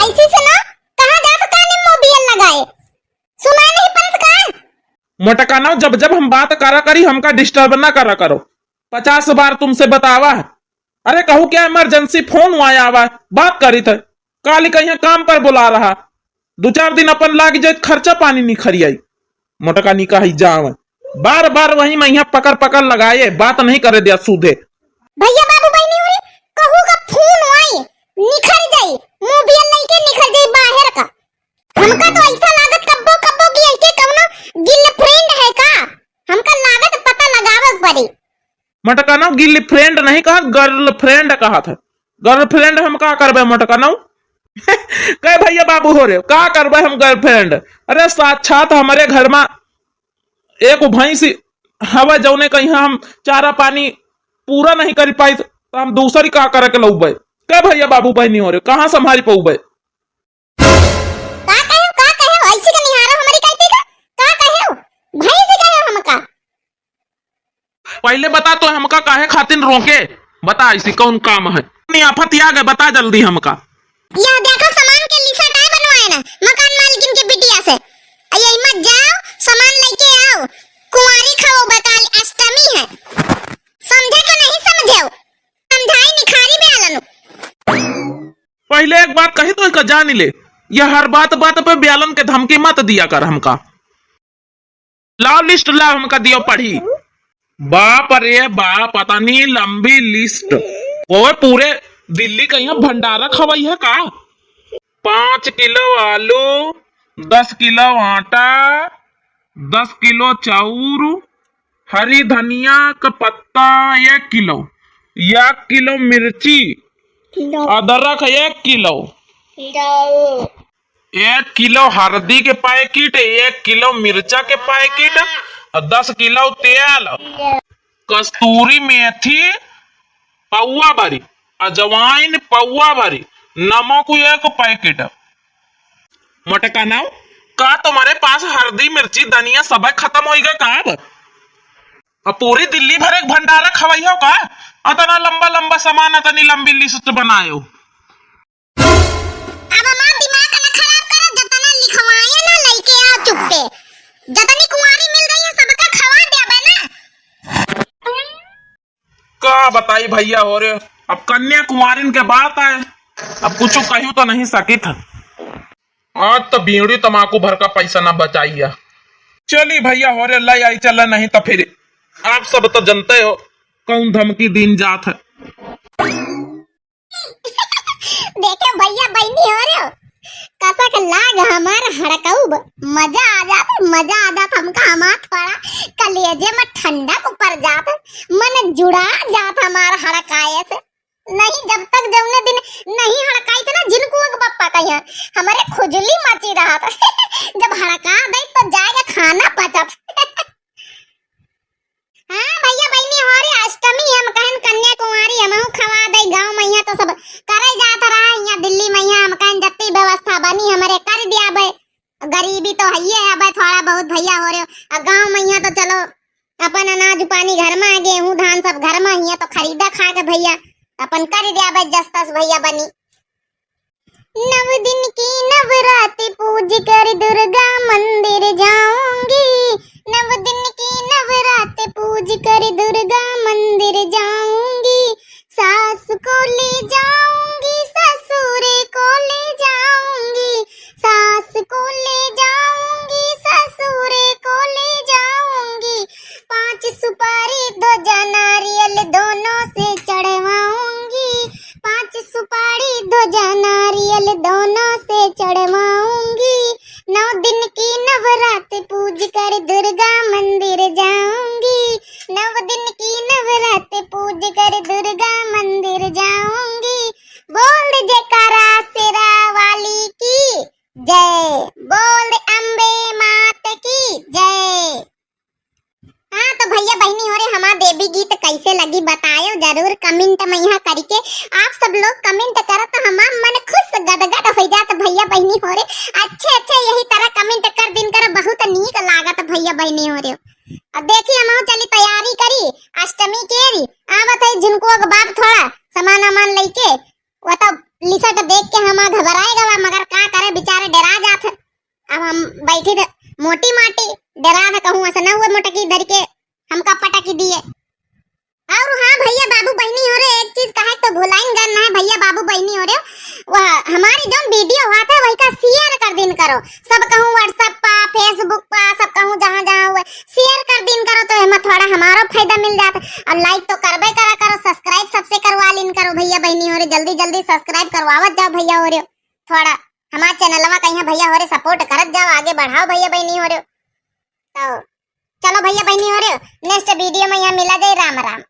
ऐसी सुनो, कहाँ जात काने मोबाइल लगाए, सुना नहीं पड़त कान। मोटकाना जब जब हम बात करा करी हमका डिस्टर्ब ना करा करो। 50 बार तुमसे बतावा है। अरे कहूँ क्या इमरजेंसी फोन आया हुआ बात करी थे काली कहीं काम पर बुला रहा 2-4 दिन अपन लाग जाए खर्चा पानी नहीं खरियाई। मोटका नी कही जाव बार बार वही मैया पकड़ पकड़ लगाए बात नहीं करे दिया सूधे। भैया बाबू बहनी हो रे, कहू का फोन आई निखर जाई, मोबाइल नहीं के निखर जाई बाहर का। हमका तो ऐसा लागत कब्बो कब्बो की ऐके कवनो गर्लफ्रेंड है का, हमका लागत पता लगावे पड़ी। मोटकाना गिल्ली फ्रेंड नहीं कहा गर्लफ्रेंड कहा था। गर्लफ्रेंड हम का करबे मोटकाना कहे भैया बाबू हो रे का करबे हम गर्लफ्रेंड। अरे साक्षात हमारे घर में एक भैंस हवा जौने कहीं हम चारा पानी पूरा नहीं कर पाई तो हम दूसरी का करे के लौबे। कहे भैया बाबू बहनी हो रे कहां संभाल पौबे। का कहे ऐसी का निहारो हमारी कहती का कहे भाई से कहे हमका। पहले बता तो हमका काहे खातिर रोके बता ऐसी कौन काम है। आफत आ गए बता जल्दी हमका। यह देखो सामान के लिस्ट आए बनवाए ना मकान मालिकिन के बिटिया से। ये मत जाओ सामान लेके आओ, कुंवारी खाओ बताल अष्टमी है, समझे कि नहीं समझे, समझाई निखारी में आलन। पहले एक बात कही तो इसका जान ले, यह हर बात बात पे ब्यालन के धमकी मत दिया कर हमका। लाओ लिस्ट लाओ हमका दियो पढ़ी। बाप रे बाप पता नहीं लंबी लिस्ट वो पूरे दिल्ली कहीं भंडारा खवाई है का। 5 किलो आलू, 10 किलो आटा, 10 किलो चाउर, हरी धनिया का पत्ता 1 किलो, 1 किलो मिर्ची, अदरक 1 किलो, 1 किलो हल्दी के पैकेट, 1 किलो मिर्चा के पैकेट, 10 किलो तेल, कस्तूरी मेथी पौवा भरी, अजवाइन पौवा भरी, नमक 1 पैकेट। मोटकाना का तुम्हारे पास हल्दी मिर्ची धनिया सब खत्म हो गया का। अब पूरी दिल्ली भर एक भंडारा खवाई हो का। अतना लंबा लंबा सामान अतनी लंबी लिस्ट बनाए हो। अब हमार दिमाग ना खराब कर, जतना लिखवाए ना लेके आओ चुप्पे, जतनी कुंवारी मिल रही है सबका खवा देबे ना। का बताई भैया हो रे अब कन्या कुमारिन के बात आए अब कुछ कहूं तो नहीं सकी था। आज तो बीड़ी तमाकू भर का पैसा ना बचाइया। चली भैया हो रे लाई आई चल नहीं तो फिर आप सब तो जनते हो कौन धमकी दिन जात है। देखे भैया बहनी हो रहे हो कसक लाग हमार हड़काऊ मजा आ जाता हमका। हमार थोड़ा कलेजे में ठंडा ऊपर जाता, मन जुड़ा जाता हमार हड़काए से। नहीं जब तक जौने दिन नहीं हड़काई थे ना जिनको बप्पा कहिया हमारे खुजली मची रहा था जब हड़का दे तो जाएगा खाना पचत। हाँ भैया बहनी हो रही अष्टमी हम कहन कन्या कुमारी हम खवा दे गांव मैया तो सब करे जात रहा यहाँ दिल्ली मैया हम कहन जत्ती व्यवस्था बनी हमारे कर दिया बे। गरीबी तो है अब थोड़ा बहुत भैया हो रहे हो। गांव मैया तो चलो अपन अनाज पानी घर में गेहूं धान सब घर में ही तो खरीदा खा के भैया अपन कर दिया बे जस्तस भैया बनी। 9 दिन की नवरात्रि पूज कर दुर्गा मंदिर जाऊंगी, 9 दिन की नवरात्रि पूज कर दुर्गा मंदिर जाऊंगी, सास को ले जाऊंगी ससुर को ले जाऊंगी, सास को ले जाऊंगी ससुर को ले जाऊंगी, 5 सुपारी 2 नारियल दोनों से चढ़वाऊंगी, 5 सुपारी 2 नारियल दोनों से चढ़वाऊंगी, 9 दिन की नवरात्रि पूज कर दुर्गा मंदिर जाऊंगी, 9 दिन की नवरात्रि पूज कर दुर्गा मंदिर जाऊंगी। बोल दे जयकारा शेरा वाली की जय, बोल दे अम्बे मात की जय। हाँ तो भैया बहनी हो रहे हमारा देवी गीत कैसे लगी बतायो जरूर कमेंट में यहाँ करके। आप सब लोग कमेंट करो तो हमारा मन खुश गदगद हो जाता भैया बहनी हो रहे। अच्छे यही तरह कमेंट कर दिन कर बहुत नीक लागत भैया बहनी हो रहे। अब देखिए हम चली तैयारी करी अष्टमी के आवत है जिनको बाप थोड़ा सामान वामान लेके वो तो लिस्ट देख के हम घबराएगा मगर बैठी थे मोटी माटी डरा था कहूँ ऐसा ना हुए मोटकी धर के हमका पटकी दिए। और हाँ भैया बाबू बहनी हो रहे एक चीज कहे तो भुलाइन गए ना भैया बाबू बहनी हो रहे वह हमारी जो वीडियो हुआ था वही का शेयर कर दिन करो सब कहूँ व्हाट्सएप पा फेसबुक पा सब कहूँ जहाँ जहाँ हुए शेयर कर दिन करो तो हमें थोड़ा हमारा फायदा मिल जाता। और लाइक तो करबे करा करो सब्सक्राइब सबसे करवा लिन करो भैया बहनी हो रहे जल्दी जल्दी सब्सक्राइब करवावत जाओ भैया हो रहे थोड़ा हमारे चैनलवा कहीं भैया हो रहे सपोर्ट करत जाओ आगे बढ़ाओ भैया बहनी हो रहे। तो चलो भैया बहनी हो रहे नेक्स्ट वीडियो में यहाँ मिला जाए। राम राम।